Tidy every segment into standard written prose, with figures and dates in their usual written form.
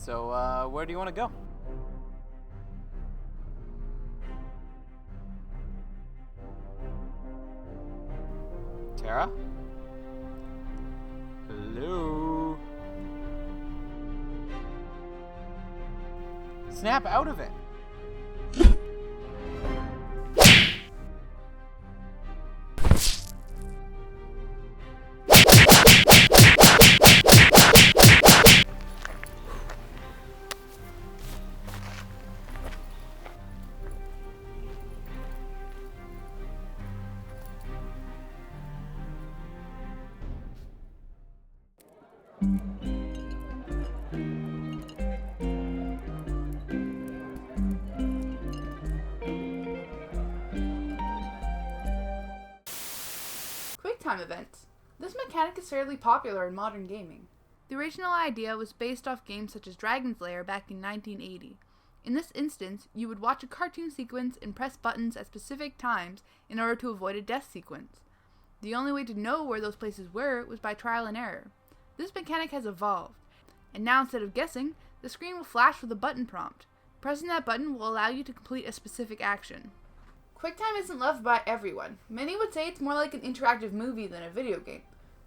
So, where do you want to go? Tara? Hello? Snap out of it! QuickTime events. This mechanic is fairly popular in modern gaming. The original idea was based off games such as Dragon's Lair back in 1980. In this instance, you would watch a cartoon sequence and press buttons at specific times in order to avoid a death sequence. The only way to know where those places were was by trial and error. This mechanic has evolved, and now instead of guessing, the screen will flash with a button prompt. Pressing that button will allow you to complete a specific action. QuickTime isn't loved by everyone. Many would say it's more like an interactive movie than a video game,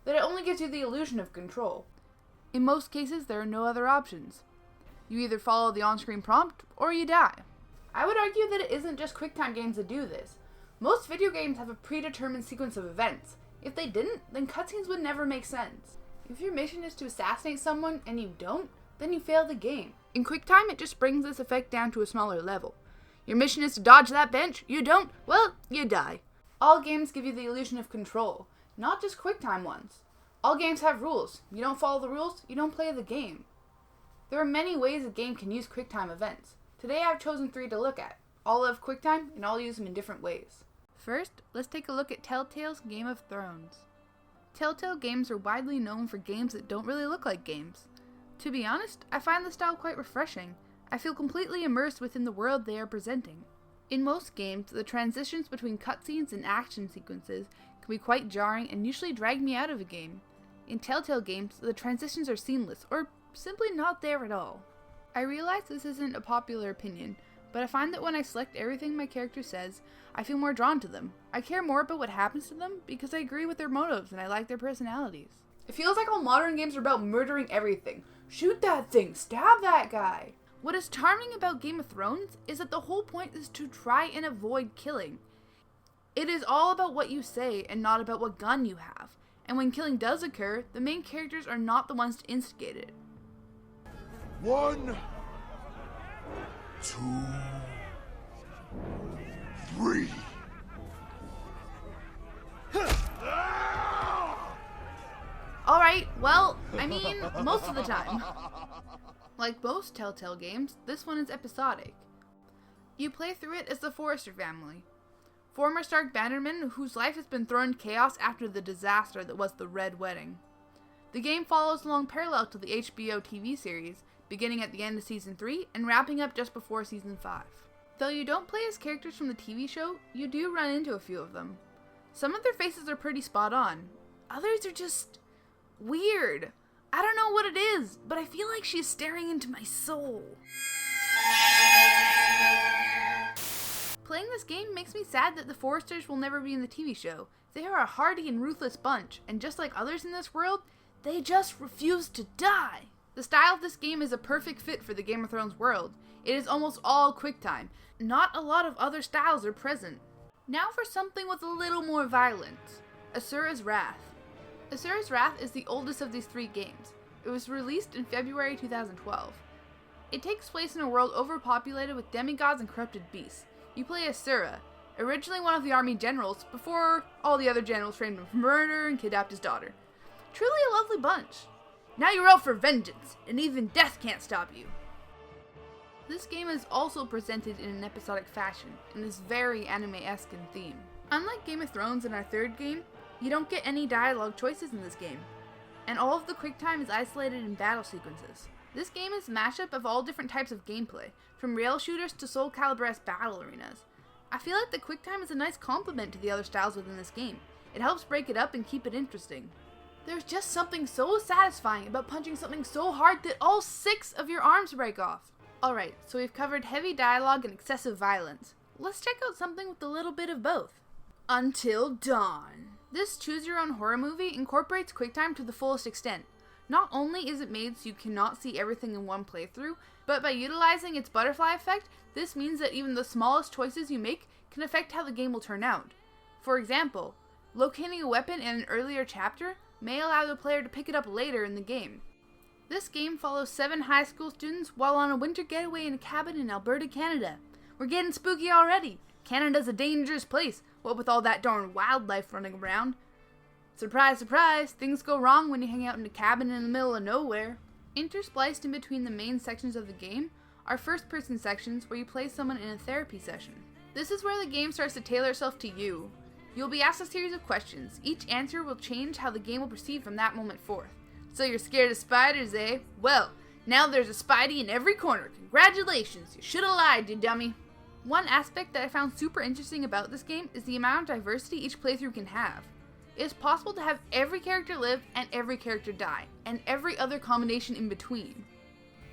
that it only gives you the illusion of control. In most cases, there are no other options. You either follow the on-screen prompt, or you die. I would argue that it isn't just QuickTime games that do this. Most video games have a predetermined sequence of events. If they didn't, then cutscenes would never make sense. If your mission is to assassinate someone and you don't, then you fail the game. In QuickTime, it just brings this effect down to a smaller level. Your mission is to dodge that bench, you don't, well, you die. All games give you the illusion of control, not just QuickTime ones. All games have rules. You don't follow the rules, you don't play the game. There are many ways a game can use QuickTime events. Today I've chosen 3 to look at. All love QuickTime, and I'll use them in different ways. First, let's take a look at Telltale's Game of Thrones. Telltale games are widely known for games that don't really look like games. To be honest, I find the style quite refreshing. I feel completely immersed within the world they are presenting. In most games, the transitions between cutscenes and action sequences can be quite jarring and usually drag me out of a game. In Telltale games, the transitions are seamless, or simply not there at all. I realize this isn't a popular opinion, but I find that when I select everything my character says, I feel more drawn to them. I care more about what happens to them because I agree with their motives and I like their personalities. It feels like all modern games are about murdering everything. Shoot that thing, stab that guy. What is charming about Game of Thrones is that the whole point is to try and avoid killing. It is all about what you say and not about what gun you have. And when killing does occur, the main characters are not the ones to instigate it. 1, 2, 3. Alright, well, I mean, most of the time. Like most Telltale games, this one is episodic. You play through it as the Forrester family. Former Stark bannermen whose life has been thrown in chaos after the disaster that was the Red Wedding. The game follows along parallel to the HBO TV series, beginning at the end of Season 3 and wrapping up just before Season 5. Though you don't play as characters from the TV show, you do run into a few of them. Some of their faces are pretty spot on. Others are just weird. I don't know what it is, but I feel like she's staring into my soul. Playing this game makes me sad that the Forresters will never be in the TV show. They are a hardy and ruthless bunch, and just like others in this world, they just refuse to die. The style of this game is a perfect fit for the Game of Thrones world. It is almost all QuickTime. Not a lot of other styles are present. Now for something with a little more violence. Asura's Wrath. Asura's Wrath is the oldest of these 3 games. It was released in February 2012. It takes place in a world overpopulated with demigods and corrupted beasts. You play Asura, originally one of the army generals, before all the other generals framed him for murder and kidnapped his daughter. Truly a lovely bunch. Now you're out for vengeance, and even death can't stop you. This game is also presented in an episodic fashion, and is very anime-esque in theme. Unlike Game of Thrones in our 3rd game, you don't get any dialogue choices in this game, and all of the QuickTime is isolated in battle sequences. This game is a mashup of all different types of gameplay, from rail shooters to Soul Calibur-esque battle arenas. I feel like the QuickTime is a nice complement to the other styles within this game. It helps break it up and keep it interesting. There's just something so satisfying about punching something so hard that all 6 of your arms break off. Alright, so we've covered heavy dialogue and excessive violence. Let's check out something with a little bit of both. Until Dawn. This choose-your-own horror movie incorporates QuickTime to the fullest extent. Not only is it made so you cannot see everything in one playthrough, but by utilizing its butterfly effect, this means that even the smallest choices you make can affect how the game will turn out. For example, locating a weapon in an earlier chapter may allow the player to pick it up later in the game. This game follows 7 high school students while on a winter getaway in a cabin in Alberta, Canada. We're getting spooky already. Canada's a dangerous place, what with all that darn wildlife running around. Surprise, surprise, things go wrong when you hang out in a cabin in the middle of nowhere. Interspliced in between the main sections of the game are first-person sections where you play someone in a therapy session. This is where the game starts to tailor itself to you. You'll be asked a series of questions. Each answer will change how the game will proceed from that moment forth. So you're scared of spiders, eh? Well, now there's a Spidey in every corner. Congratulations, you should have lied, you dummy. One aspect that I found super interesting about this game is the amount of diversity each playthrough can have. It is possible to have every character live and every character die, and every other combination in between.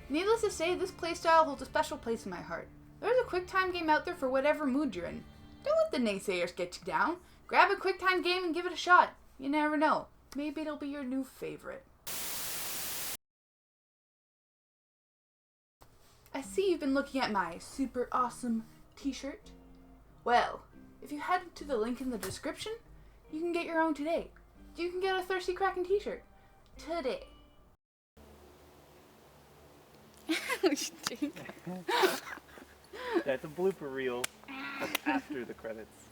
Needless to say, this playstyle holds a special place in my heart. There's a QuickTime game out there for whatever mood you're in. Don't let the naysayers get you down. Grab a QuickTime game and give it a shot. You never know. Maybe it'll be your new favorite. I see you've been looking at my super awesome t-shirt. Well, if you head to the link in the description, you can get your own today. You can get a Thirsty Kraken t-shirt today. That's a blooper reel. That's after the credits.